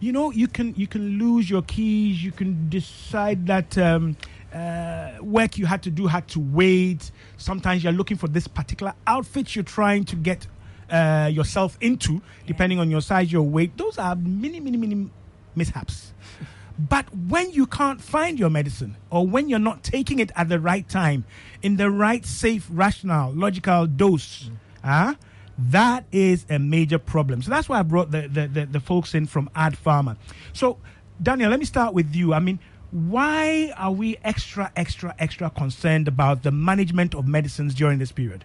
You can lose your keys. You can decide that work you had to wait. Sometimes you're looking for this particular outfit you're trying to get yourself into, depending on your size, your weight. Those are many mishaps. But when you can't find your medicine, or when you're not taking it at the right time, in the right, safe, rational, logical dose, that is a major problem. So that's why I brought the folks in from Ad Pharma. So, Daniel, let me start with you. I mean, why are we extra concerned about the management of medicines during this period?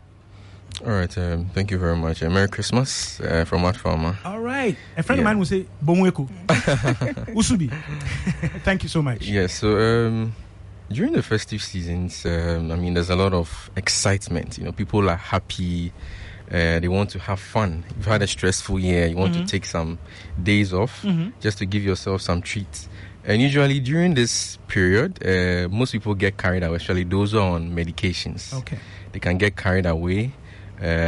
All right, thank you very much. Merry Christmas from Ad Pharma. All right. A friend of mine will say, Bonweko. Usubi. Thank you so much. Yes, so during the festive seasons, there's a lot of excitement. People are happy. They want to have fun. You've had a stressful year. You want to take some days off just to give yourself some treats. And usually during this period, most people get carried away, especially those who are on medications. Okay. They can get carried away.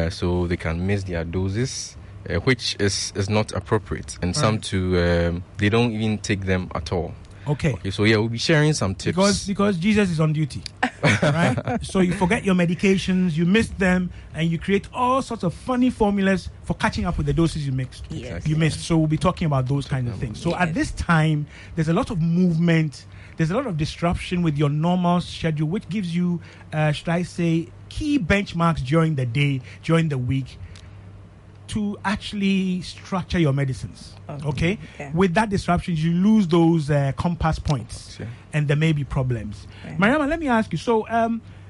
So they can miss their doses, which is not appropriate. And some too, they don't even take them at all. Okay. So we'll be sharing some tips. Because Jesus is on duty, right? So you forget your medications, you miss them, and you create all sorts of funny formulas for catching up with the doses you missed. Yes. You missed. So we'll be talking about those kind of things. So at this time, there's a lot of movement. There's a lot of disruption with your normal schedule, which gives you, should I say, key benchmarks during the day, during the week, to actually structure your medicines. Okay? With that disruption, you lose those compass points, and there may be problems. Mariama, let me ask you. So,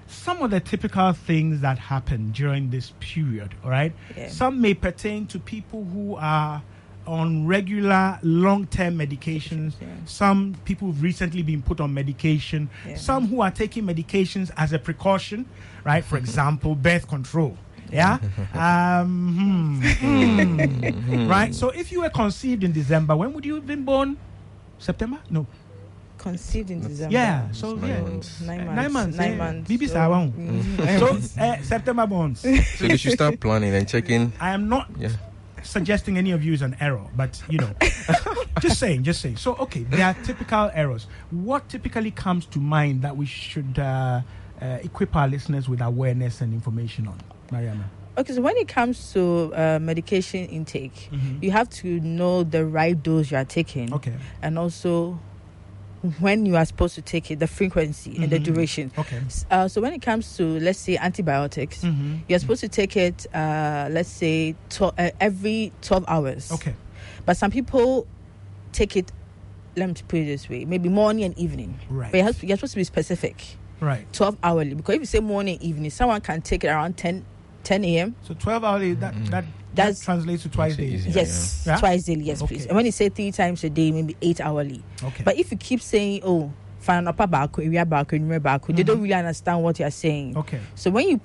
some of the typical things that happen during this period, all right? Some may pertain to people who are on regular long-term medications. Some people who've recently been put on medication. Some who are taking medications as a precaution, right? For example, birth control. Yeah? Right? So if you were conceived in December, when would you have been born? September? No. Conceived in December. Yeah. So, 9 months. 9 months. 9 months. Bibi So, September borns. So they should start planning and checking. I am not suggesting any of you is an error, but just saying. So, okay, there are typical errors. What typically comes to mind that we should equip our listeners with awareness and information on, Mariama? Okay, so when it comes to medication intake, you have to know the right dose you are taking. Okay. And also when you are supposed to take it, the frequency and the duration. Okay. So when it comes to, let's say, antibiotics, you're supposed to take it, let's say, every 12 hours. Okay. But some people take it, let me put it this way, maybe morning and evening. Right. But you're supposed to be specific. Right. 12 hourly. Because if you say morning, evening, someone can take it around 10 a.m. So 12 hourly, that translates to twice daily. Yes, twice daily, yes, please. And when you say 3 times a day, maybe 8 hourly. Okay. But if you keep saying, they don't really understand what you're saying. Okay. So when you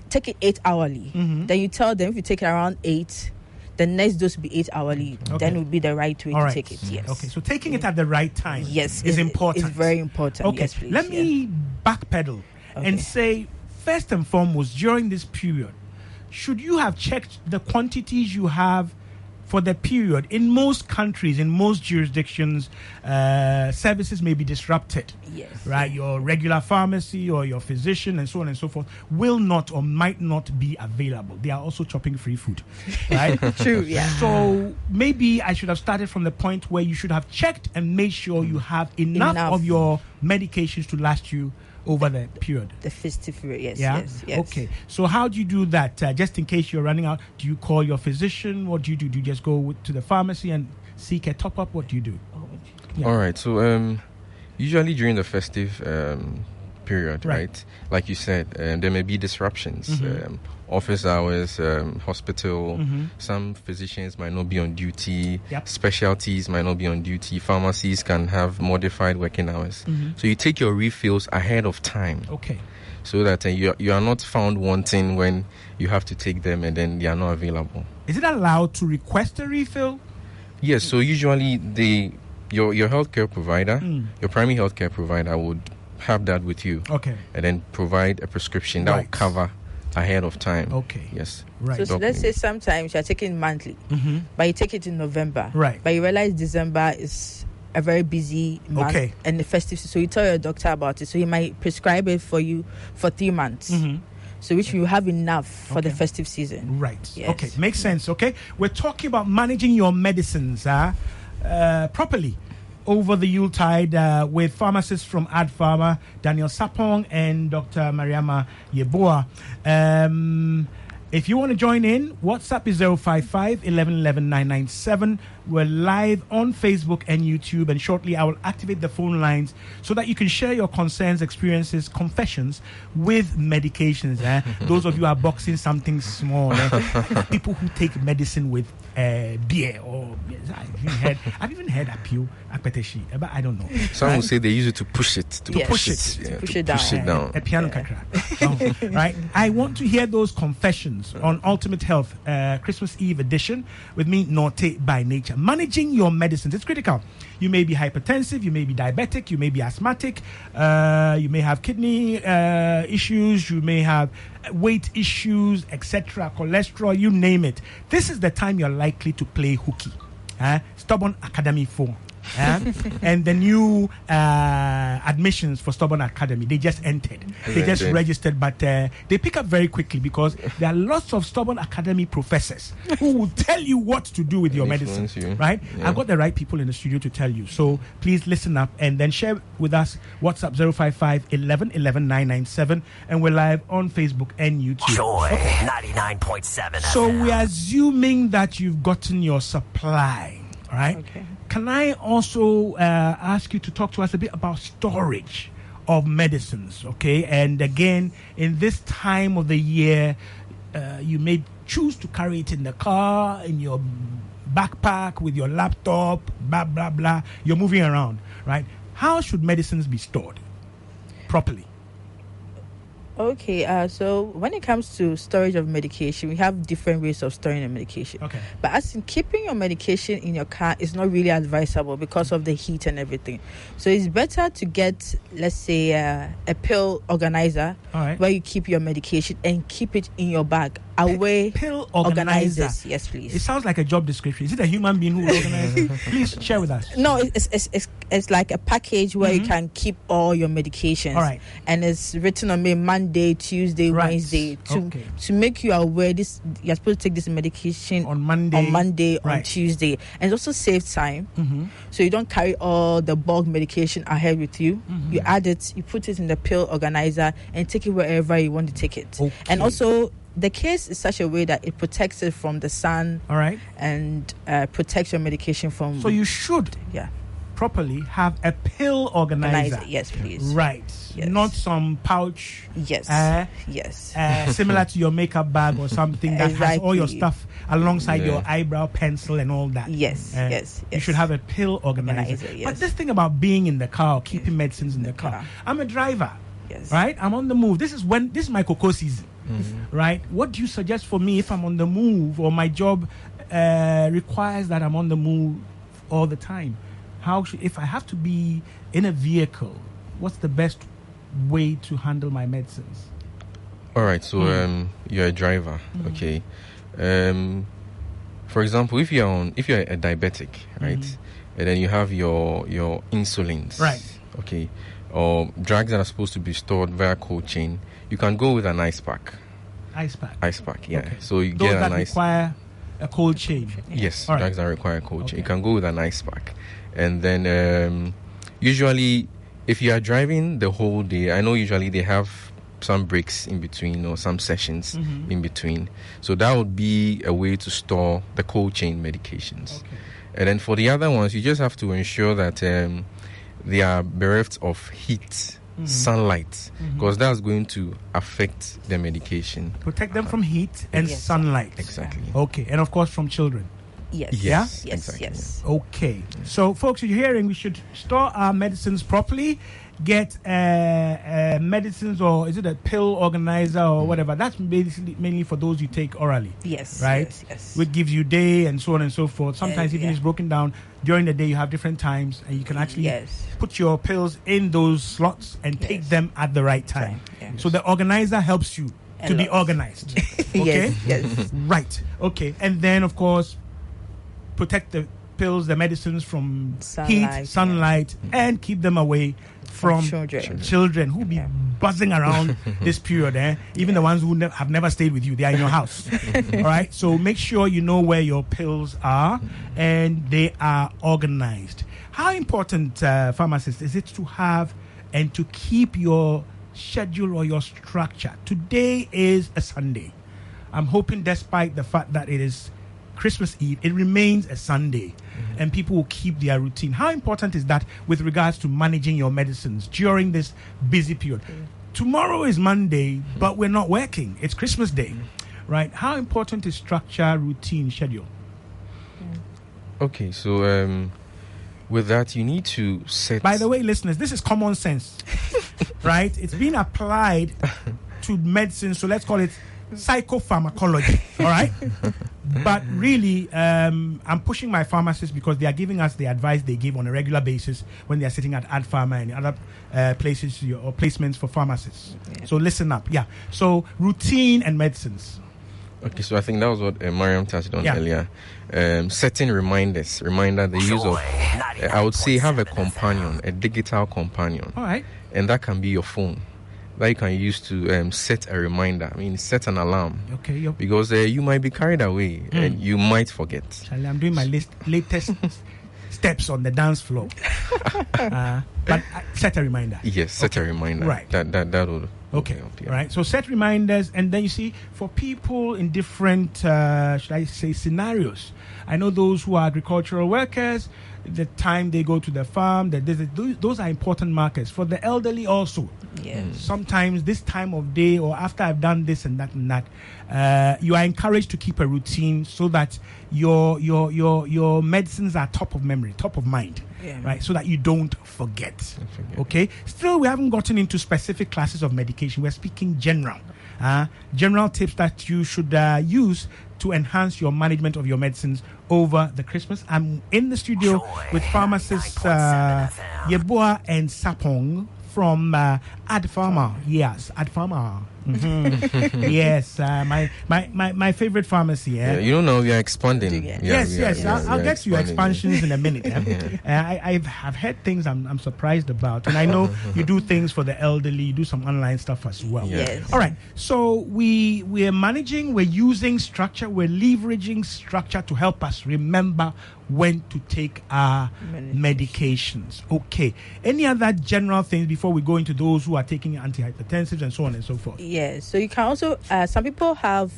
take it 8 hourly, then you tell them if you take it around 8, the next dose will be 8 hourly. Then it would be the right way to take it. Yes. Okay. So taking it at the right time is important. It's very important. Okay. Yes, please. Let me backpedal and say, first and foremost, during this period, should you have checked the quantities you have for the period? In most countries, in most jurisdictions, services may be disrupted. Yes. Right? Your regular pharmacy or your physician and so on and so forth will not or might not be available. They are also chopping free food. Right? True, yeah. So maybe I should have started from the point where you should have checked and made sure you have enough of your medications to last you over the period. The festive period, yes, yeah? yes. Okay. So how do you do that? Just in case you're running out, do you call your physician? What do you do? Do you just go to the pharmacy and seek a top-up? What do you do? All right. So usually during the festive period, right? Like you said, there may be disruptions. Office hours, hospital, some physicians might not be on duty, specialties might not be on duty, pharmacies can have modified working hours. So you take your refills ahead of time. Okay. So that you are not found wanting when you have to take them and then they are not available. Is it allowed to request a refill? Yes, so usually your healthcare provider, your primary healthcare provider would have that with you. Okay. And then provide a prescription that will cover ahead of time. Okay. Yes. Right. So let's say sometimes you're taking monthly, but you take it in November. Right. But you realize December is a very busy month and the festive season. So you tell your doctor about it. So he might prescribe it for you for 3 months. So which you have enough for the festive season. Right. Yes. Okay. Makes sense. Okay. We're talking about managing your medicines properly over the Yuletide with pharmacists from Ad Pharma, Daniel Sapong and Dr. Mariama Yeboah. If you want to join in, WhatsApp is 055 11 997. We're live on Facebook and YouTube, and shortly I will activate the phone lines so that you can share your concerns, experiences, confessions with medications. Those of you who are boxing something small, people who take medicine with beer or I've even heard appeal, but I don't know. Some will say they use it to push it, to push it down. A piano kakra. Right? I want to hear those confessions on Ultimate Health Christmas Eve edition with me, Norte by Nature. Managing your medicines, it's critical. You may be hypertensive, you may be diabetic, you may be asthmatic, you may have kidney issues, you may have weight issues, etc., cholesterol, you name it. This is the time you're likely to play hooky. Stubborn Academy 4. And the new admissions for Stubborn Academy, they just entered. They just registered, but they pick up very quickly because there are lots of Stubborn Academy professors who will tell you what to do with your medicine. Right? Yeah. I've got the right people in the studio to tell you. So please listen up and then share with us. WhatsApp 055 11 997, and we're live on Facebook and YouTube. Joy 99.7. So we're assuming that you've gotten your supply. All right. Okay. Can I also ask you to talk to us a bit about storage of medicines? Okay. And again, in this time of the year, you may choose to carry it in the car, in your backpack, with your laptop, blah, blah, blah. You're moving around, right? How should medicines be stored properly? Okay, so when it comes to storage of medication, we have different ways of storing the medication. Okay. But as in keeping your medication in your car is not really advisable because of the heat and everything. So it's better to get, let's say, a pill organizer where you keep your medication and keep it in your bag. Away pill organizer. Yes, please. It sounds like a job description. Is it a human being who organizes it? Please share with us. No, it's like a package where you can keep all your medications. All right. And it's written on Monday, Tuesday, Wednesday to make you aware this you're supposed to take this medication on Monday, on Tuesday. And it also saves time. So you don't carry all the bulk medication ahead with you. You add it, you put it in the pill organizer and take it wherever you want to take it. Okay. And also the case is such a way that it protects it from the sun. All right. And protects your medication from. So you should properly have a pill organizer. Yes, please. Right. Yes. Not some pouch. Yes. Yes. Similar to your makeup bag or something that has all your stuff alongside your eyebrow pencil and all that. Yes. Yes. You should have a pill organizer. Yes. But this thing about being in the car, keeping medicines in the car. I'm a driver. Yes. Right? I'm on the move. This is my cocoa season. Right? What do you suggest for me if I'm on the move or my job requires that I'm on the move all the time? If I have to be in a vehicle, what's the best way to handle my medicines? All right. So you're a driver, okay. For example, if you're a diabetic, right, and then you have your insulins, right, okay, or drugs that are supposed to be stored via cold chain, you can go with an ice pack. Ice pack. Yeah. Okay. So you those get that an ice. require a cold chain. Yes, drugs that require a cold chain. You can go with an ice pack, and then usually, if you are driving the whole day, I know usually they have some breaks in between or some sessions in between. So that would be a way to store the cold chain medications. Okay. And then for the other ones, you just have to ensure that they are bereft of heat. Sunlight, because that's going to affect the medication. Protect them from heat and sunlight. Exactly. Okay, and of course from children. Yes. Exactly. Okay. So, folks, you're hearing we should store our medicines properly. Get medicines, or is it a pill organizer or whatever? That's basically mainly for those you take orally. Yes. Right? Yes. Which gives you day and so on and so forth. Sometimes even it's broken down during the day. You have different times, and you can actually put your pills in those slots and take them at the right time. So the organizer helps you to be organized. Okay? Yes. Right. Okay. And then, of course, protect the pills, the medicines from heat, sunlight, and keep them away from children who be buzzing around this period. Even the ones who have never stayed with you, they are in your house. All right. So make sure you know where your pills are and they are organized. How important, pharmacist, is it to have and to keep your schedule or your structure? Today is a Sunday. I'm hoping, despite the fact that it is Christmas Eve, it remains a Sunday and people will keep their routine. How important is that with regards to managing your medicines during this busy period? Tomorrow is Monday, but we're not working. It's Christmas Day, right? How important is structure, routine, schedule? Okay, so with that, you need to set... By the way, listeners, this is common sense, right? It's been applied to medicine, so let's call it psychopharmacology, all right? But really, I'm pushing my pharmacists because they are giving us the advice they give on a regular basis when they are sitting at Ad Pharma and other places or placements for pharmacists. So listen up. Yeah. So routine and medicines. Okay, so I think that was what Mariam touched on earlier. Setting reminders. The use of, I would say, have a companion, a digital companion. All right. And that can be your phone. That you can use to set a reminder. I mean, set an alarm. Okay. Because you might be carried away and you might forget. Charlie, I'm doing my latest steps on the dance floor. But set a reminder. Yes, set a reminder. Right. That would. Okay. Help, Right. So set reminders, and then you see, for people in different, should I say, scenarios. I know those who are agricultural workers, the time they go to the farm, those are important markers. For the elderly also. Yes. Sometimes this time of day or after I've done this and that, you are encouraged to keep a routine so that your medicines are top of memory, top of mind. Right, so that you don't forget. Okay. Still, we haven't gotten into specific classes of medication. We're speaking general tips that you should use to enhance your management of your medicines over the Christmas. I'm in the studio with pharmacists Yeboah and Sapong from Ad Pharma. Yes, Ad Pharma. Mm-hmm. Yes, my favorite pharmacy. You don't know, we are expanding. Yes. I'll get to your expansions in a minute. I've heard things I'm surprised about, and I know you do things for the elderly. You do some online stuff as well. Yes. All right. So we're managing. We're using structure. We're leveraging structure to help us remember when to take our medications. Okay. Any other general things before we go into those who are taking antihypertensives and so on and so forth? Yes. So you can also, some people have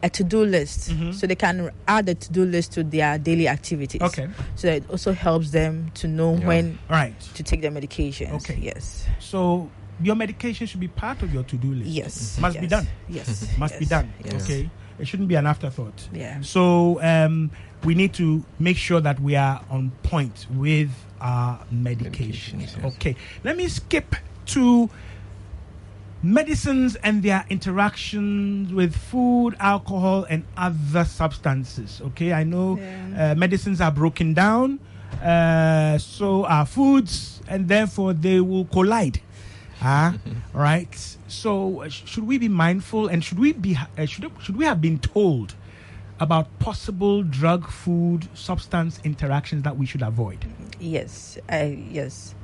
a to-do list. So they can add a to-do list to their daily activities. Okay. So it also helps them to know when to take their medications. Okay. Yes. So your medication should be part of your to-do list. Yes. Must be done. Yes. Must be done. Yes. Okay. It shouldn't be an afterthought. Yeah. So we need to make sure that we are on point with our medications. Yes. Okay. Let me skip to medicines and their interactions with food, alcohol, and other substances. Okay. I know medicines are broken down, so are foods, and therefore they will collide. Right. So should we be mindful, and should we have been told about possible drug, food, substance interactions that we should avoid? Yes. Yes.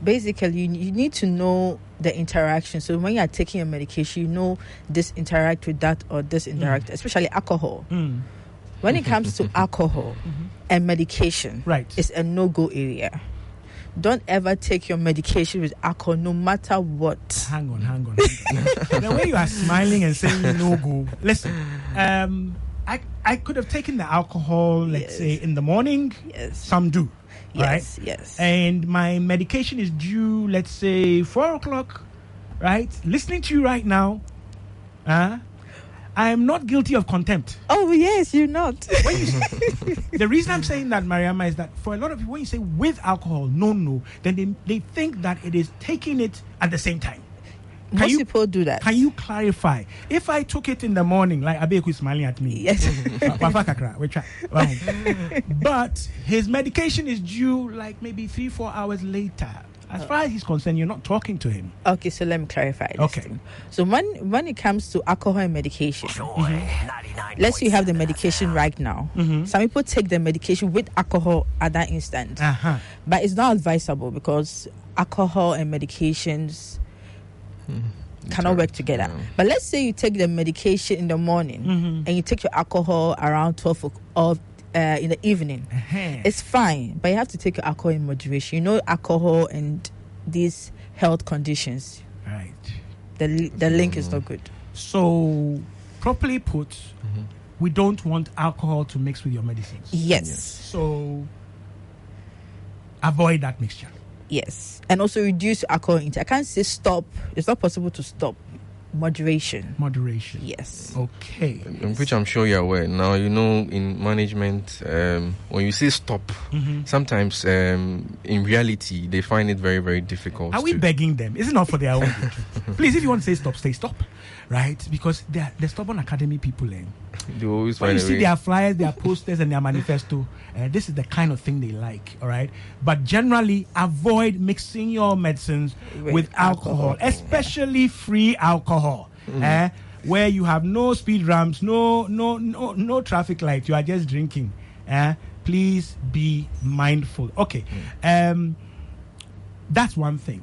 Basically, you need to know the interaction. So when you are taking a medication, you know this interact with that or this interact, especially alcohol. When it comes to alcohol and medication, it's a no-go area. Don't ever take your medication with alcohol, no matter what. Hang on. The way you are smiling and saying no go. Listen, I could have taken the alcohol, let's say, in the morning. Yes. Some do. Yes. Right? Yes. And my medication is due, let's say, 4 o'clock. Right? Listening to you right now, I am not guilty of contempt. Oh, yes, you're not. The reason I'm saying that, Mariama, is that for a lot of people, when you say with alcohol, no, then they think that it is taking it at the same time. Most people do that. Can you clarify? If I took it in the morning, like Abeku is smiling at me. Yes. But his medication is due like maybe 3-4 hours later. As far as he's concerned, you're not talking to him. Okay, so let me clarify this. Okay. So when it comes to alcohol and medication, let's say you have the medication right now. Some people take the medication with alcohol at that instant. But it's not advisable because alcohol and medications cannot work together. But let's say you take the medication in the morning and you take your alcohol around 12 or in the evening. It's fine, but you have to take your alcohol in moderation. You know, alcohol and these health conditions. Right. The link is not good. So, properly put, we don't want alcohol to mix with your medicines. Yes. So, avoid that mixture. Yes. And also reduce alcohol intake. I can't say stop. It's not possible to stop. Moderation. Yes. Okay. Which I'm sure you're aware. Now, you know, in management, when you say stop, sometimes in reality, they find it very, very difficult. Are we begging them? Is it not for their own good? Please, if you want to say stop, say stop. Right? Because they're stubborn academy people. They always when find you see their flyers, their posters, and their manifesto, this is the kind of thing they like. All right? But generally, avoid mixing your medicines with alcohol, especially free alcohol. Where you have no speed ramps, no traffic lights, you are just drinking. Please be mindful. Okay. That's one thing.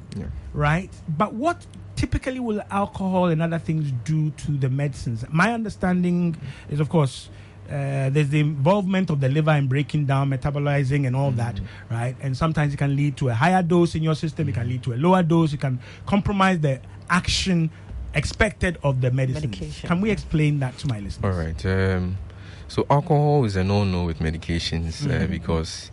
Right? But what typically will alcohol and other things do to the medicines? My understanding is, of course, there's the involvement of the liver in breaking down, metabolizing, and all that, right? And sometimes it can lead to a higher dose in your system. It can lead to a lower dose. It can compromise the action expected of the medication. Can we explain that to my listeners? All right. So alcohol is a no-no with medications because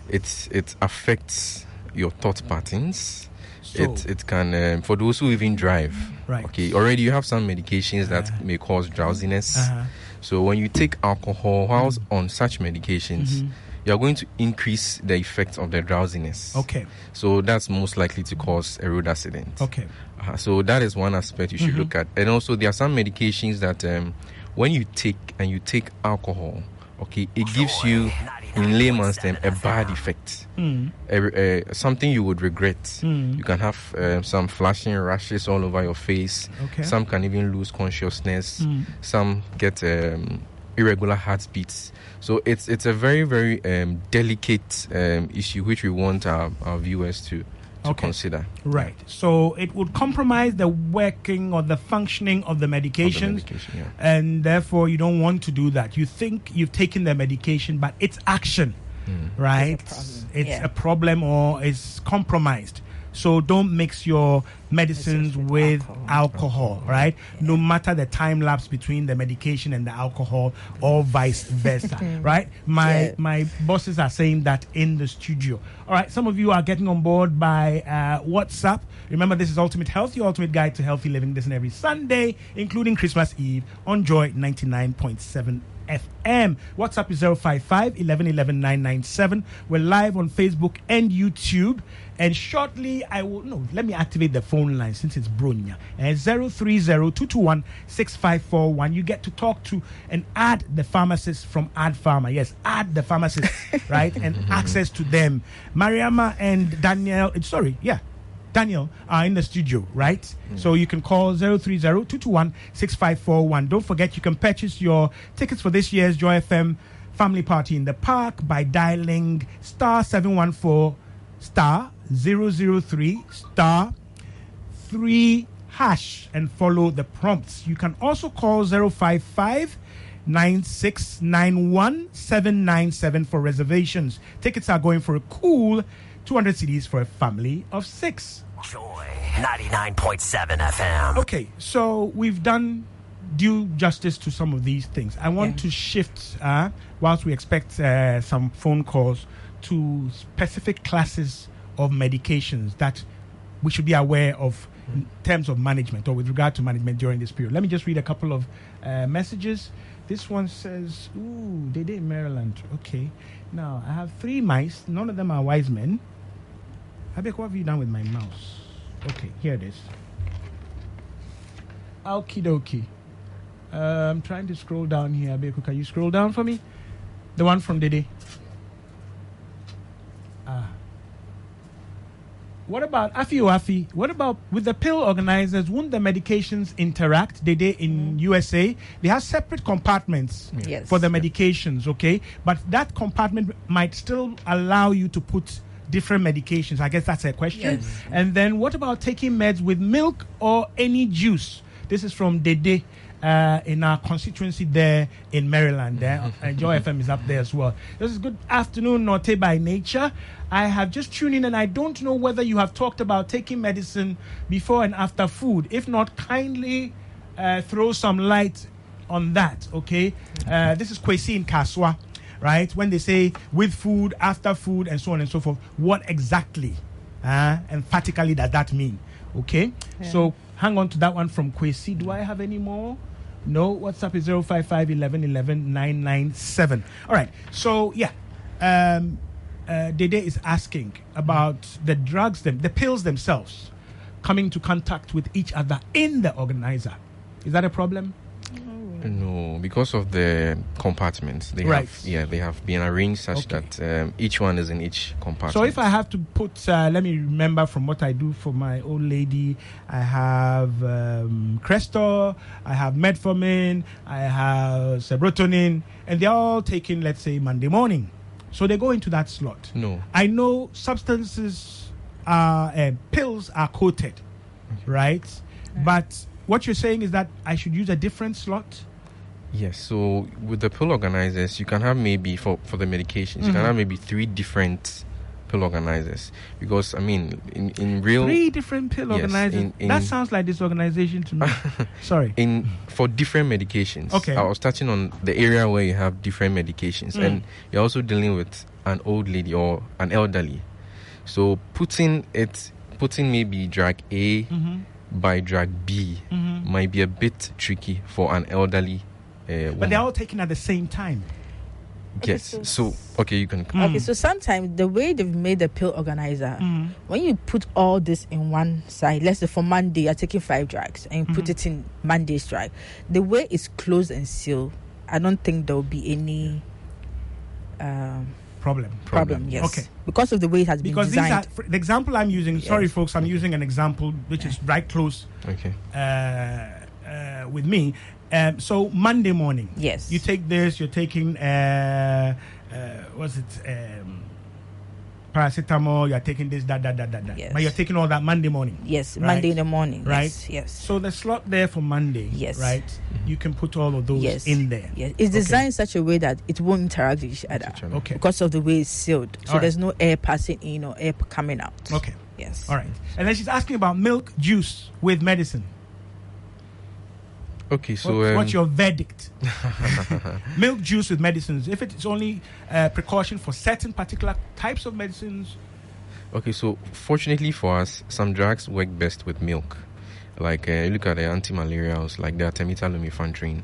it affects your thought patterns. So, it can for those who even drive. Right. Okay. Already you have some medications that may cause drowsiness. So when you take alcohol whilst on such medications, you are going to increase the effect of the drowsiness. Okay. So that's most likely to cause a road accident. Okay. So that is one aspect you should look at. And also there are some medications that when you take alcohol, okay, it gives you, in layman's term, a bad effect. Something you would regret. You can have some flashing rashes all over your face. Okay. Some can even lose consciousness. Some get irregular heartbeats. So it's a very, very delicate issue which we want our viewers to consider. Right. So it would compromise the working or the functioning of the medications. And therefore you don't want to do that. You think you've taken the medication, but its action, right? It's a problem or it's compromised. So don't mix your medicines with alcohol, right? No matter the time lapse between the medication and the alcohol or vice versa, right? My bosses are saying that in the studio. All right, some of you are getting on board by WhatsApp. Remember, this is Ultimate Health, your ultimate guide to healthy living. This and every Sunday, including Christmas Eve on Joy 99.7 FM. WhatsApp is 055 1111 997. We're live on Facebook and YouTube. And shortly, let me activate the phone line since it's Brunya. 030-221-6541. You get to talk to and add the pharmacist from Ad Pharma. Yes, add the pharmacist, right? And access to them. Mariama and Daniel are in the studio, right? So you can call 030-221-6541. Don't forget, you can purchase your tickets for this year's Joy FM Family Party in the Park by dialing *714 *003 *3# and follow the prompts. You can also call 055 9691 797 for reservations. Tickets are going for a cool 200 CDs for a family of 6. Joy 99.7 FM. Okay, so we've done due justice to some of these things. I want to shift, whilst we expect some phone calls, to specific classes of medications that we should be aware of in terms of management or with regard to management during this period. Let me just read a couple of messages. This one says, they did in Maryland. Okay. Now, I have 3 mice. None of them are wise men. Abek, what have you done with my mouse? Okay, here it is. Okie dokie. I'm trying to scroll down here. Abek, can you scroll down for me? The one from Dede. what about Afi? What about with the pill organizers? Won't the medications interact? They in USA, they have separate compartments for the medications, okay? But that compartment might still allow you to put different medications. I guess that's a question. Yes. And then what about taking meds with milk or any juice? This is from Dede. In our constituency there in Maryland. There, Joy FM is up there as well. This is good afternoon, Norte by Nature. I have just tuned in and I don't know whether you have talked about taking medicine before and after food. If not, kindly throw some light on that, okay? This is Kwesi in Kaswa, right? When they say with food, after food, and so on and so forth, what exactly, emphatically does that mean? Okay? Yeah. So hang on to that one from Kwesi. Do I have any more? No. WhatsApp is 055 11 11 997. All right. So, yeah. Dede is asking about the drugs, the pills themselves coming to contact with each other in the organizer. Is that a problem? No, because of the compartments, they have been arranged such that each one is in each compartment. So if I have to put, let me remember from what I do for my old lady, I have Crestor, I have Metformin, I have Serotonin, and they're all taken, let's say, Monday morning. So they go into that slot. No. I know substances, pills are coated, right? But what you're saying is that I should use a different slot? Yes, so with the pill organizers, you can have maybe, for the medications, you can have maybe 3 different pill organizers. Because, I mean, in real... 3 different pill organizers? That sounds like disorganization to me. Sorry. For different medications. Okay. I was touching on the area where you have different medications. And you're also dealing with an old lady or an elderly. So putting maybe drug A by drug B might be a bit tricky for an elderly woman. But they're all taken at the same time. Yes. So you can. Okay, so sometimes the way they've made the pill organizer, when you put all this in one side, let's say for Monday, you're taking 5 drugs and you put it in Monday's drug, the way it's closed and sealed, I don't think there will be any problem. Yes. Okay. Because of the way it has been designed. Because the example I'm using, sorry folks, I'm using an example which is right close. Okay. With me. So Monday morning, yes, you take this. You're taking paracetamol. You're taking this, that. Yes. But you're taking all that Monday morning. Yes, right? Monday in the morning. Right. Yes. So the slot there for Monday. Yes. Right. You can put all of those in there. Yes. It's designed in such a way that it won't interact with each other. Okay. Because of the way it's sealed, so there's no air passing in or air coming out. Okay. Yes. All right. And then she's asking about milk juice with medicine. Okay, so what's your verdict? Milk juice with medicines. If it's only precaution for certain particular types of medicines. Okay, so fortunately for us, some drugs work best with milk. Like you look at the anti-malarials, like the Artemether lumefantrine.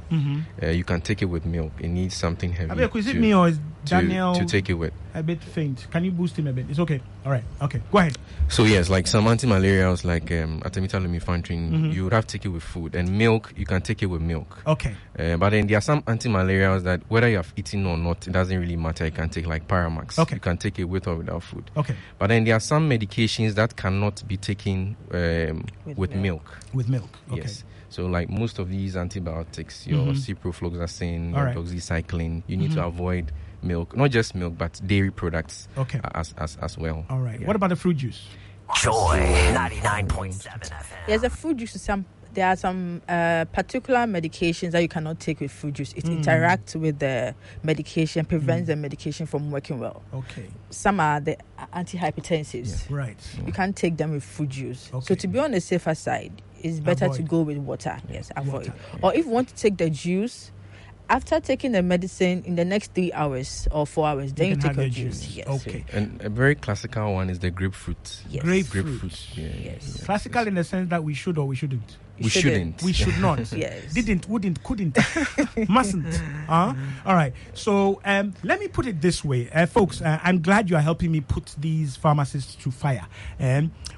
You can take it with milk. It needs something heavy. Is it me or is Daniel to take it with? A bit faint. Can you boost him a bit? It's okay. All right. Okay. Go ahead. So yes, like some anti-malarials, like Artemether lumefantrine, you would have to take it with food. And milk, you can take it with milk. Okay. But then there are some anti-malarials that whether you have eaten or not, it doesn't really matter. You can take like Paramax. Okay. You can take it with or without food. Okay. But then there are some medications that cannot be taken with milk. With milk. Okay. Yes. So like most of these antibiotics, your ciprofloxacin, your doxycycline, you need to avoid milk, not just milk, but dairy products as well. All right. Yeah. What about the fruit juice? Joy 99.7 FM. There's a fruit juice. There are some particular medications that you cannot take with fruit juice. It interacts with the medication, prevents the medication from working well. Okay. Some are the antihypertensives. Yes. Right. You can't take them with fruit juice. Okay. So to be on the safer side, it's better to go with water. Yes, avoid. Water. Or if you want to take the juice, after taking the medicine in the next 3 hours or 4 hours, then you take your juice. Yes. Okay. And a very classical one is the grapefruit. Yes. Grapefruit. Yes. Classical in the sense that we should or we shouldn't. We shouldn't. We should not. Yes. Didn't, wouldn't, couldn't, mustn't. All right. So let me put it this way, folks. I'm glad you are helping me put these pharmacists to fire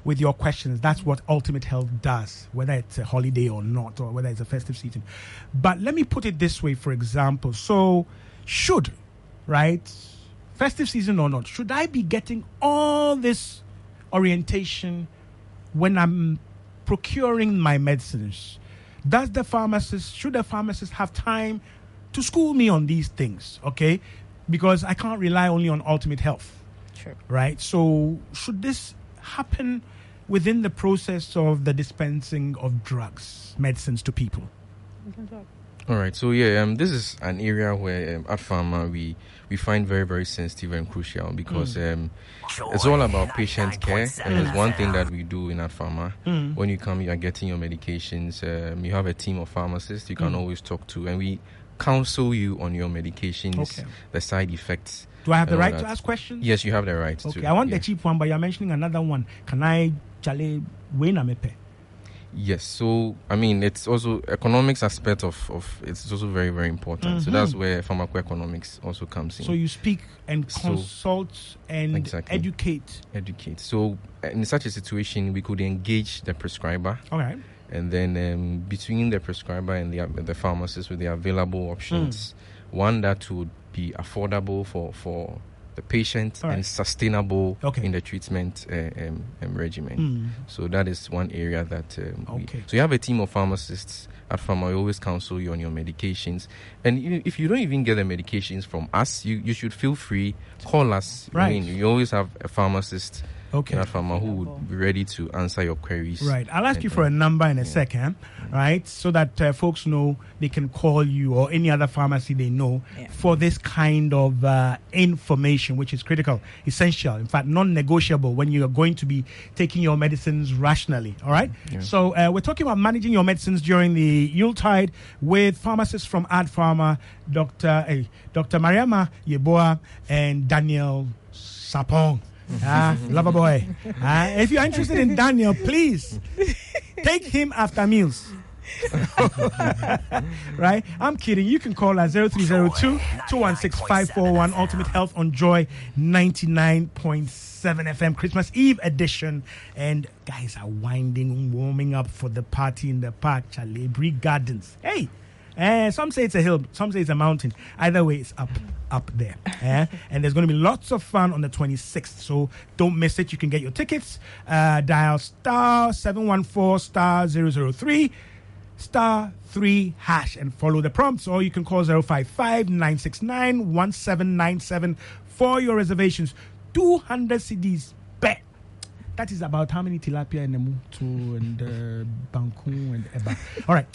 with your questions. That's what Ultimate Health does, whether it's a holiday or not, or whether it's a festive season. But let me put it this way, for example. So should, right, festive season or not, should I be getting all this orientation when I'm procuring my medicines? Should the pharmacist have time to school me on these things? Okay, because I can't rely only on Ultimate Health. Sure. Right. So should this happen within the process of the dispensing of drugs, medicines to people? All right. So this is an area where at Pharma we find very, very sensitive and crucial because it's all about patient care. And there's one thing that we do in at Pharma. When you come, you are getting your medications. You have a team of pharmacists you can always talk to, and we counsel you on your medications, the side effects. Do I have the right to ask questions? Yes, you have the right to. Okay, I want the cheap one, but you're mentioning another one. Can I win a mepe? Yes, so I mean it's also economics aspect of it's also very, very important. So that's where pharmacoeconomics also comes in. So you speak and consult and educate. So in such a situation, we could engage the prescriber. All right. And then between the prescriber and the pharmacist with the available options, one that would be affordable for the patient and sustainable in the treatment regimen. So that is one area that so you have a team of pharmacists at Pharma. We always counsel you on your medications, and if you don't even get the medications from us, you should feel free, call us. Right. I mean, you always have a pharmacist Okay. Farmer who would be ready to answer your queries. Right. I'll ask you for a number in a second, right? So that folks know they can call you or any other pharmacy they know for this kind of information, which is critical, essential, in fact, non-negotiable when you are going to be taking your medicines rationally. All right. Yeah. So we're talking about managing your medicines during the Yuletide with pharmacists from Ad Pharma, Dr. Mariama Yeboah and Daniel Sapong. Lover boy. If you're interested in Daniel, please take him after meals. Right? I'm kidding. You can call at 0302-216-541 Ultimate Health on Joy 99.7 FM Christmas Eve edition. And guys are warming up for the party in the park, Chalebri Gardens. Hey! Some say it's a hill, some say it's a mountain. Either way, it's up there. And there's going to be lots of fun on the 26th. So don't miss it. You can get your tickets. Dial star 714 star 003 star 3 hash and follow the prompts. Or you can call 055-969-1797 for your reservations. 200 CDs. Bet. That is about how many tilapia and mutu and banku and eba. All right.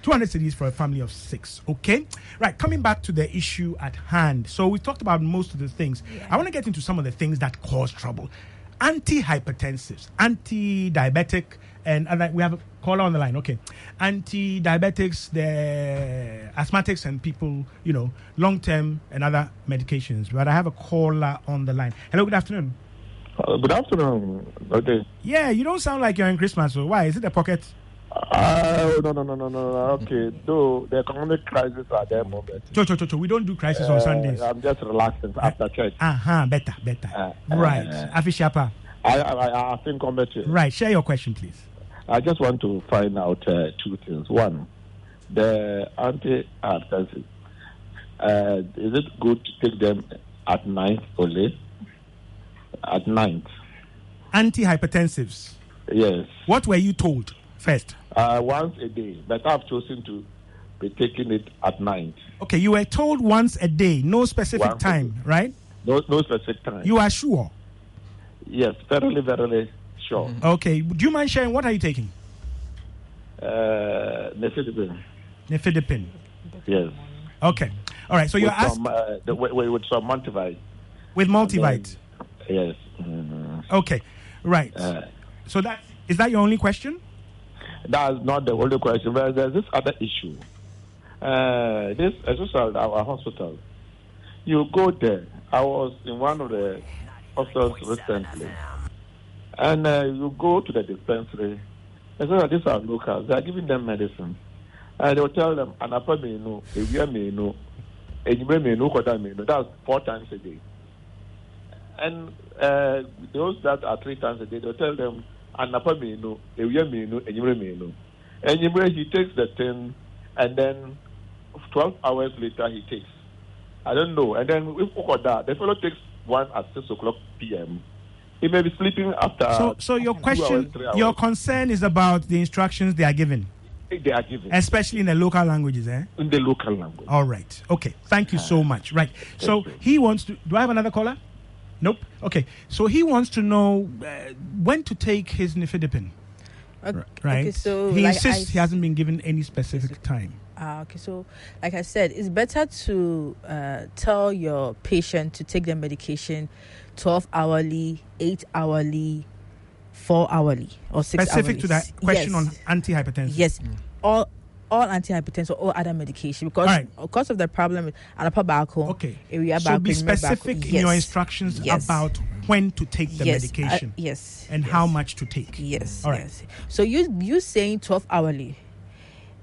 200 CDs for a family of 6. Okay. Right. Coming back to the issue at hand. So we talked about most of the things. Yeah. I want to get into some of the things that cause trouble. Antihypertensives, anti-diabetic, and we have a caller on the line. Okay. Anti-diabetics, the asthmatics, and people, long-term and other medications. But I have a caller on the line. Hello. Good afternoon. Good afternoon. Okay. Yeah, you don't sound like you're in Christmas. So why? Is it a pocket? No. Okay. Though the economic crisis at that moment. We don't do crisis on Sundays. I'm just relaxing after church. Better. Right. Afishapa. I think I'm better. Right. Share your question, please. I just want to find out two things. One, the antihypertensive. Is it good to take them at night only? At night. Antihypertensives? Yes. What were you told first? Once a day, but I've chosen to be taking it at night. Okay, you were told once a day, no specific time, right? No specific time. You are sure? Yes, very, very sure. Okay, do you mind sharing what are you taking? Nifedipine. Yes. Okay. All right, so you're asking... with some multivite. With multivite? Yes. Okay, right. So is that your only question? That's not the only question. But there's this other issue. Especially our hospital. You go there. I was in one of the hospitals recently, and you go to the dispensary. And so these are locals. They are giving them medicine, and they will tell them, "Anapa menu, ewia menu, enyime menu, koda menu." That's 4 times a day. And those that are 3 times a day, they'll tell them, Anapa menu, ewia menu, enyimre menu. Enyimre, he takes the thing, and then 12 hours later, he takes. I don't know. And then if the fellow takes one at 6 o'clock p.m., He may be sleeping after. So your question, your concern is about the instructions they are given. They are given, especially in the local languages, eh? In the local language. All right. Okay. Thank you so much. Right. So he wants to. Do I have another caller? Nope. Okay. So he wants to know when to take his nifedipine. Okay, right. Okay, so he insists he hasn't been given any specific time. Okay. So, like I said, it's better to tell your patient to take their medication 12 hourly, 8 hourly, 4 hourly, or 6 specific hourly. To that question on antihypertensive. Yes. All antihypertensive or other medication because of the problem with anapabacol. Okay. Area so be specific in your instructions about when to take the medication. And how much to take. Yes. All right. Yes. So you saying 12 hourly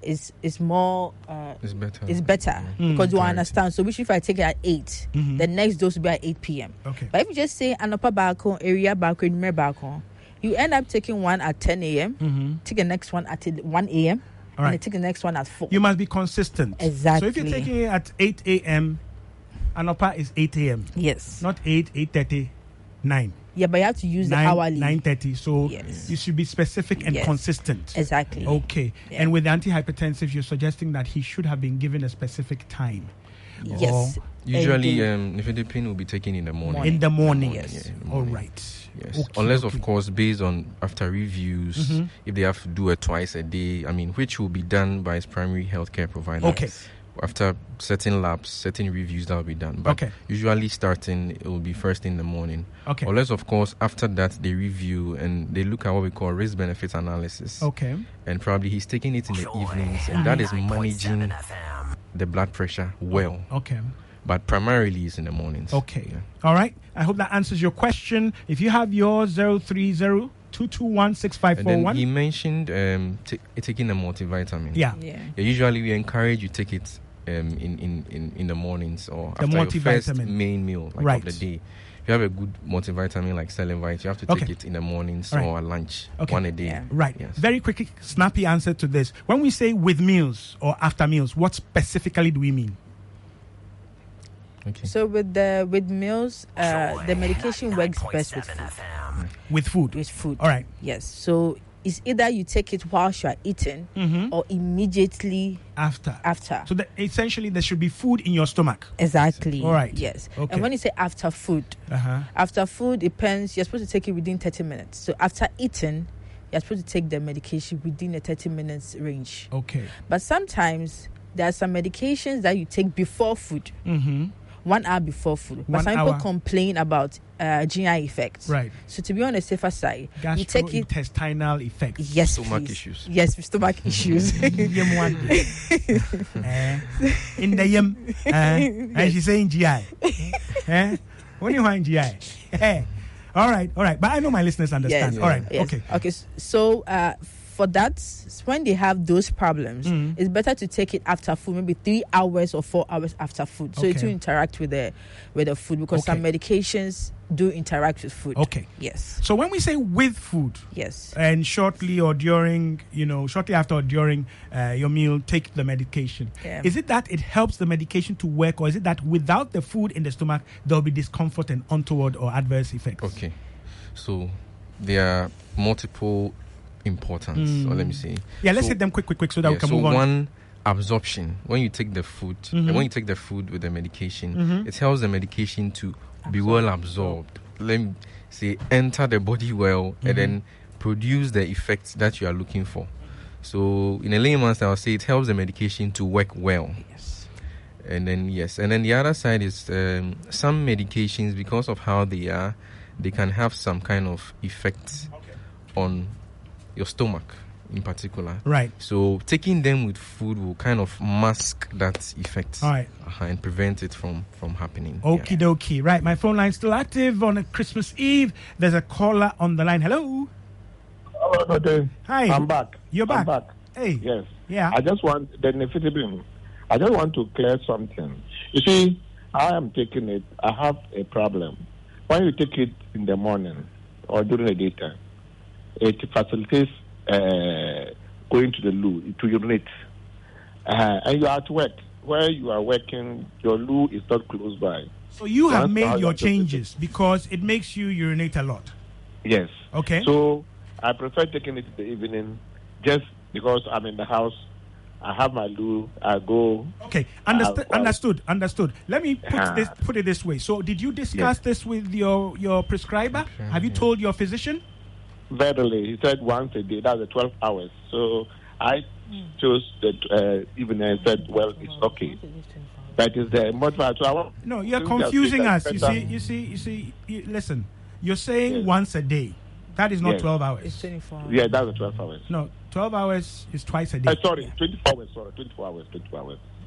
is more it's better because you understand. So which if I take it at 8, the next dose will be at 8 p.m. Okay. But if you just say anapabacol, area bacol, numerical, you end up taking one at 10 a.m. Take the next one at 1 a.m. All right. And take the next one at 4. You must be consistent. Exactly. So if you're taking it at 8 a.m., Anopa is 8 a.m. Yes. Not 8, 8:30, 9. Yeah, but you have to use 9, the hourly. 9:30. So you should be specific and consistent. Exactly. Okay. Yeah. And with antihypertensive, you're suggesting that he should have been given a specific time. Yes. Usually, nifedipine will be taken in the morning. In the morning. Yes. Yeah, in the morning. All right. Yes. Okay, unless, of course, based on after reviews, if they have to do it twice a day, which will be done by his primary healthcare provider. Okay. After certain labs, certain reviews, that will be done. But usually starting, it will be first in the morning. Okay. Unless, of course, after that, they review and they look at what we call risk-benefit analysis. Okay. And probably he's taking it in the evenings, and that is managing the blood pressure well. Okay. But primarily it's in the mornings. Okay. Yeah. All right. I hope that answers your question. If you have yours, 030-221-6541. And then he mentioned taking a multivitamin. Yeah. Usually we encourage you take it in the mornings or after your first main meal of the day. If you have a good multivitamin like Selenvite, you have to take it in the mornings or at lunch, one a day. Yeah. Right. Yes. Very quick, snappy answer to this. When we say with meals or after meals, what specifically do we mean? Okay. So with meals, the medication works best with food. With food? With food. All right. Yes. So it's either you take it whilst you are eating or immediately after. So essentially there should be food in your stomach. Exactly. All right. Yes. Okay. And when you say after food, after food depends, you're supposed to take it within 30 minutes. So after eating, you're supposed to take the medication within a 30 minutes range. Okay. But sometimes there are some medications that you take before food. 1 hour before food. But some people complain about GI effects. Right. So to be on the safer side, you take it intestinal effects. Yes, stomach issues. Yes, stomach issues. In the yam, and she's saying GI. When you find GI. All right. But I know my listeners understand. Yes, all right. Yes. Okay. So for that, when they have those problems, it's better to take it after food, maybe 3 hours or 4 hours after food. So it will interact with the food because some medications do interact with food. Okay. Yes. So when we say with food, yes, and shortly or during, shortly after or during your meal, take the medication. Yeah. Is it that it helps the medication to work, or is it that without the food in the stomach, there will be discomfort and untoward or adverse effects? Okay. So there are multiple importance. Or let me see. Yeah, let's hit them quick so that we can move on. So one, absorption. When you take the food, and when you take the food with the medication, it helps the medication to be well absorbed. Let me say, enter the body well, and then produce the effects that you are looking for. So in a layman's I would say it helps the medication to work well. Yes. And then the other side is some medications, because of how they are, they can have some kind of effect on your stomach in particular. Right. So taking them with food will kind of mask that effect. All right. And prevent it from happening. Okie dokie. Right. My phone line's still active on a Christmas Eve. There's a caller on the line. Hello. Hello, Doctor. Hi. I'm back. You're back. I'm back. Hey. Yes. Yeah. I just want to clear something. You see, I am taking it. I have a problem. When you take it in the morning or during the daytime, it facilitates going to the loo, to urinate. And you're at work. Where you are working, your loo is not close by. So you have made your changes because it makes you urinate a lot. Yes. Okay. So I prefer taking it in the evening, just because I'm in the house. I have my loo. I go. Okay, understood. Let me put it this way. So, did you discuss this with your prescriber? Have you told your physician? Verily, he said once a day. That's 12 hours. So I chose the evening and said, well, it's okay. That is the motivation. No, you're confusing us. You see. Listen, you're saying once a day. That is not 12 hours. It's 24 hours. Yeah, that's 12 hours. No, 12 hours is twice a day. 24 hours. 24 hours.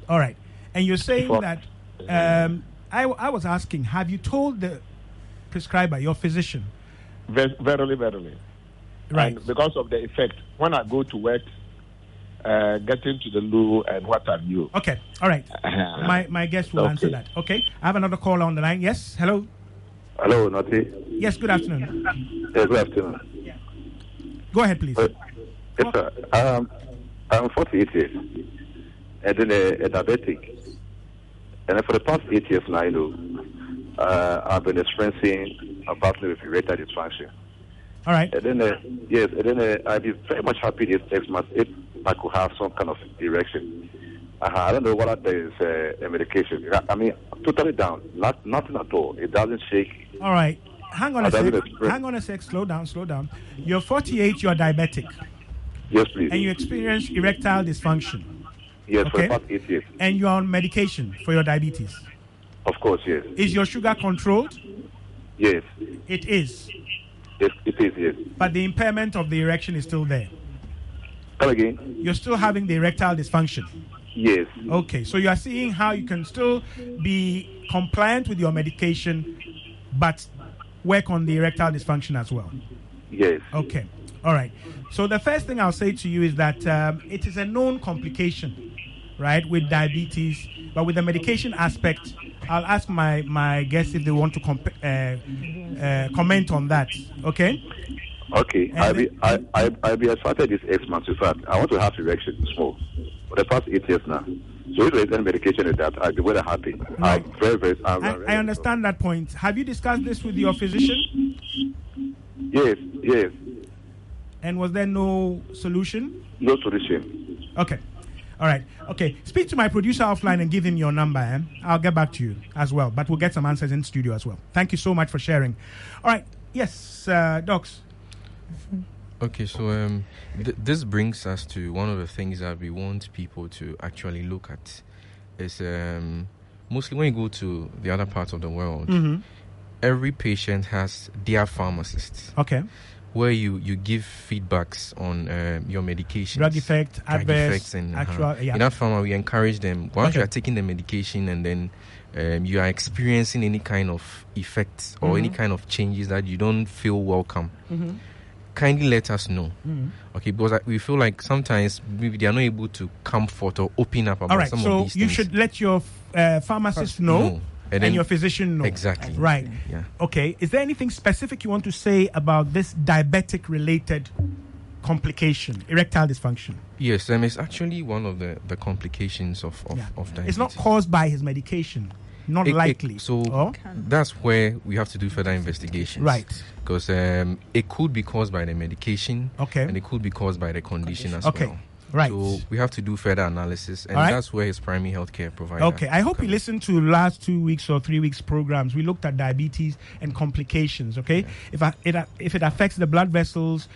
All right. And you're saying that, I was asking, have you told the prescriber, your physician? Verily. Right. And because of the effect, when I go to work, getting to the loo and what have you. Okay. All right. My guest will answer that. Okay. I have another caller on the line. Yes. Hello. Hello, Nati. Yes, good afternoon. Yes, good afternoon. Yeah. Go ahead, please. Yes, sir. I'm 48 years, and then a diabetic. And for the past 8 years now, I've been experiencing a battle with erectile dysfunction. All right. And then, I'd be very much happy next month if I could have some kind of erection. I don't know whether there is a medication. I mean, totally down. Nothing at all. It doesn't shake. All right. Hang on a sec. Slow down. You're 48. You're diabetic. Yes, please. And you experience erectile dysfunction. Yes, for the past 8 years. And you're on medication for your diabetes. Of course, yes. Is your sugar controlled? Yes. It is. Yes, it is, yes. But the impairment of the erection is still there. Come again? You're still having the erectile dysfunction. Yes. Okay, so you are seeing how you can still be compliant with your medication, but work on the erectile dysfunction as well. Yes. Okay. All right. So the first thing I'll say to you is that it is a known complication, right, with diabetes, but with the medication aspect, I'll ask my guests if they want to comment on that. Okay. Okay. I'll be excited this 8 months. In fact, I want to have erection small for the past 8 years now. So if there is any medication with that, I'll be very happy. Right. I'm very. I understand that point. Have you discussed this with your physician? Yes. And was there no solution? No solution. Okay. All right. Okay. Speak to my producer offline and give him your number. I'll get back to you as well. But we'll get some answers in studio as well. Thank you so much for sharing. All right. Yes, Docs. Okay, so this brings us to one of the things that we want people to actually look at. Is mostly when you go to the other parts of the world, every patient has their pharmacist. Okay. Where you give feedbacks on your medications. Drug effects, and actual. Yeah. In that pharma, we encourage them, once you are taking the medication and then you are experiencing any kind of effects or any kind of changes that you don't feel welcome, kindly let us know. Okay, because we feel like sometimes maybe they are not able to comfort or open up about some of these things. So you should let your pharmacist know. And your physician knows. Exactly. Right. Yeah. Okay. Is there anything specific you want to say about this diabetic-related complication, erectile dysfunction? Yes, it's actually one of the complications of diabetes. It's not caused by his medication. Not likely. That's where we have to do further investigations. Right. Because it could be caused by the medication. Okay. And it could be caused by the condition as well. Right. So we have to do further analysis, and that's where his primary healthcare provider. Okay. I hope you listened to last 2 weeks or 3 weeks programs. We looked at diabetes and complications. Okay. Yeah. If it affects the blood vessels,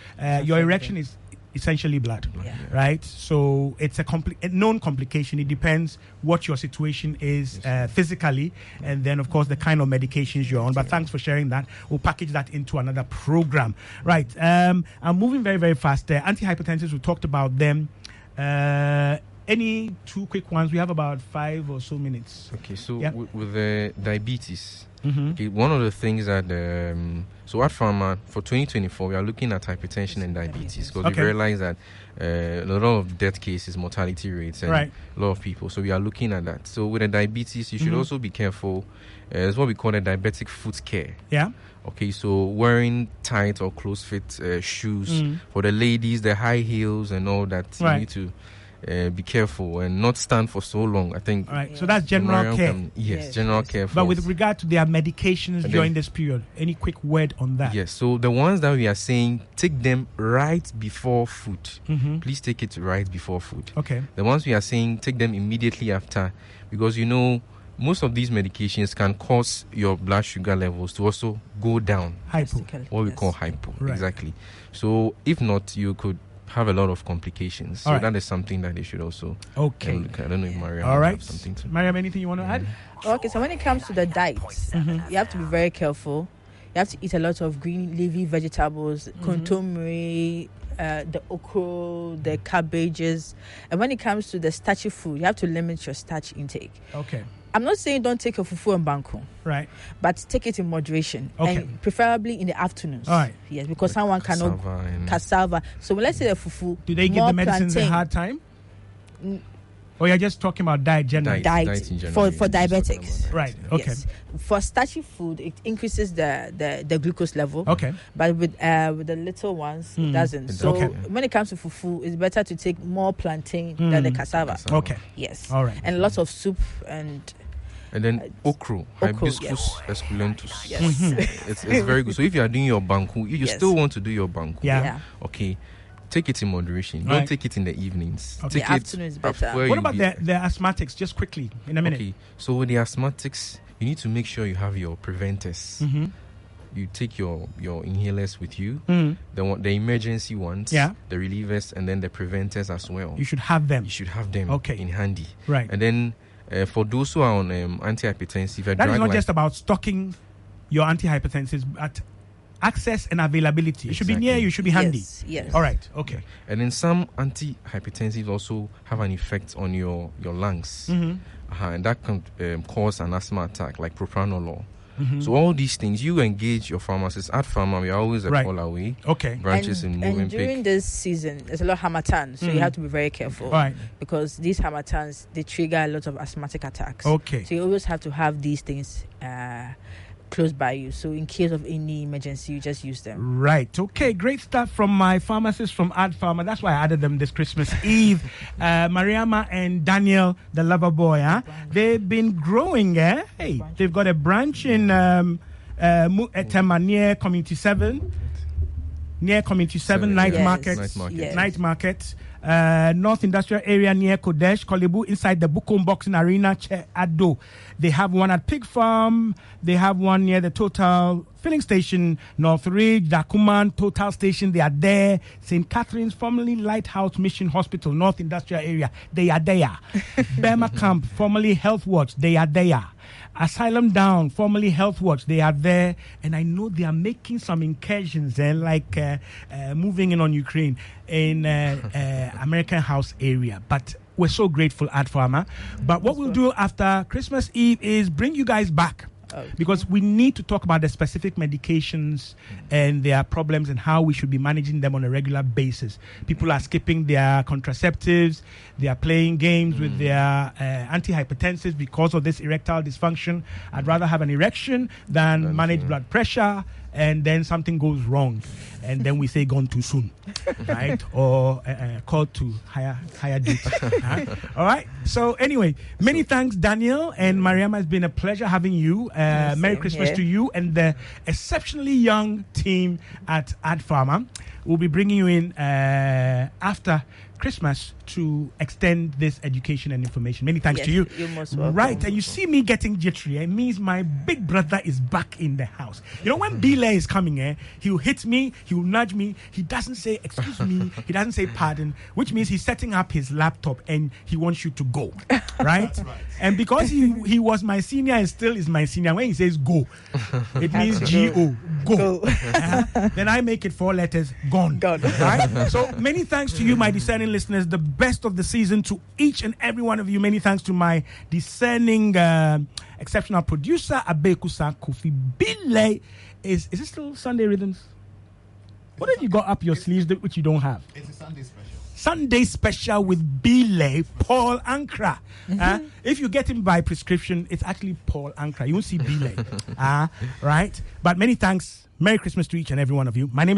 your erection is essentially blood, right? So it's a known complication. It depends what your situation is physically, and then of course the kind of medications you're on. But thanks for sharing that. We'll package that into another program. Right. I'm moving very, very fast there. Antihypertensives, we talked about them. Any two quick ones? We have about 5 or so minutes. Okay, so with the diabetes, okay, one of the things that so at Pharma for 2024 we are looking at hypertension and diabetes because we realize that a lot of death cases, mortality rates, and a lot of people. So we are looking at that. So with the diabetes, you should also be careful. It's what we call a diabetic foot care. Yeah. Okay, so wearing tight or close fit shoes for the ladies, the high heels and all that. You need to be careful and not stand for so long. I think. All right. So that's general care. Yes, general care. But with regard to their medications during this period, any quick word on that? Yes. So the ones that we are saying, take them right before food. Mm-hmm. Please take it right before food. Okay. The ones we are saying, take them immediately after, because most of these medications can cause your blood sugar levels to also go down. Hypo. What we call hypo. Right. Exactly. So if not, you could have a lot of complications. So that is something that they should also look at. I don't know if Mariam have something to... Mariam, anything you want to add? Okay, so when it comes to the diet, you have to be very careful. You have to eat a lot of green leafy vegetables, kontomire, the okra, the cabbages. And when it comes to the starchy food, you have to limit your starch intake. Okay. I'm not saying don't take your fufu and banku. Right. But take it in moderation. Okay. And preferably in the afternoons. All right. Yes, because someone cannot... Cassava. So let's say the fufu... Do they give the medicines a hard time? Or you're just talking about diet generally? Diet in general, for diabetics. Right, okay. Yes. For starchy food, it increases the glucose level. Okay. But with the little ones, it doesn't. So when it comes to fufu, it's better to take more plantain than the cassava. Okay. Yes. All right. And lots of soup and then okra, hibiscus esculentus. Yes. It's very good. So if you are doing your banku, you still want to do your banku. Yeah. Okay. Take it in moderation. Don't take it in the evenings. Okay. Take the afternoon is better. What about the asthmatics? Just quickly, in a minute. Okay. So with the asthmatics, you need to make sure you have your preventers. Mm-hmm. You take your inhalers with you, the emergency ones, the relievers, and then the preventers as well. You should have them. In handy. Right. And then for those who are on antihypertensive, that is not just about stocking your antihypertensives, but access and availability. It should be near you, should be handy. Yes. All right. Okay. And then some antihypertensives also have an effect on your lungs. And that can cause an asthma attack, like propranolol. So all these things, you engage your pharmacist. At Pharma, we are always a call away. Okay. Branches in Movenpick. And during this season, there's a lot of harmattan, so you have to be very careful. Right. Because these harmattans, they trigger a lot of asthmatic attacks. Okay. So you always have to have these things close by you. So in case of any emergency, you just use them. Right. Okay. Great stuff from my pharmacist from Ad Pharma. That's why I added them this Christmas Eve. Mariama and Daniel, the lover boy. They've been growing. Hey, they've got a branch in Tema near Community 7. Near Community 7, Night Market. Night Market. North Industrial Area near Kodesh, Kolebu, inside the Bukom Boxing Arena, Che Ado. They have one at Pig Farm. They have one near the Total Filling Station, North Ridge, Dakuman, Total Station. They are there. St. Catherine's, formerly Lighthouse Mission Hospital, North Industrial Area. They are there. Burma Camp, formerly Health Watch. They are there. Asylum Down, formerly Health Watch, they are there, and I know they are making some incursions like moving in on Ukraine in American House area. But we're so grateful at Pharma. But what we'll do after Christmas Eve is bring you guys back. Because we need to talk about the specific medications and their problems and how we should be managing them on a regular basis. People are skipping their contraceptives. They are playing games with their antihypertensives because of this erectile dysfunction. I'd rather have an erection than manage blood pressure, and then something goes wrong, and then we say gone too soon, right? Or called to higher duty. All right. So anyway, many thanks, Daniel and Mariama. It's been a pleasure having you. Merry Christmas to you and the exceptionally young team at Ad Pharma. We'll be bringing you in after Christmas to extend this education and information. Many thanks to you. You're most welcome. Right, and you see me getting jittery. It means my big brother is back in the house. You know, when Bila is coming, he'll hit me, he'll nudge me. He doesn't say excuse me, he doesn't say pardon, which means he's setting up his laptop and he wants you to go. Right? That's right. And because he was my senior and still is my senior, when he says go, it means G-O, go. Then I make it 4 letters, gone. Right? So many thanks to you, my discerning listeners. The best of the season to each and every one of you. Many thanks to my discerning exceptional producer, Abekusa Kofi Bile. Is it still Sunday Rhythms? What have you got up your sleeves which you don't have? It's a Sunday special. Sunday special with Bile, Paul Ankra. If you get him by prescription, it's actually Paul Ankra. You won't see Bile. Right? But many thanks. Merry Christmas to each and every one of you. My name is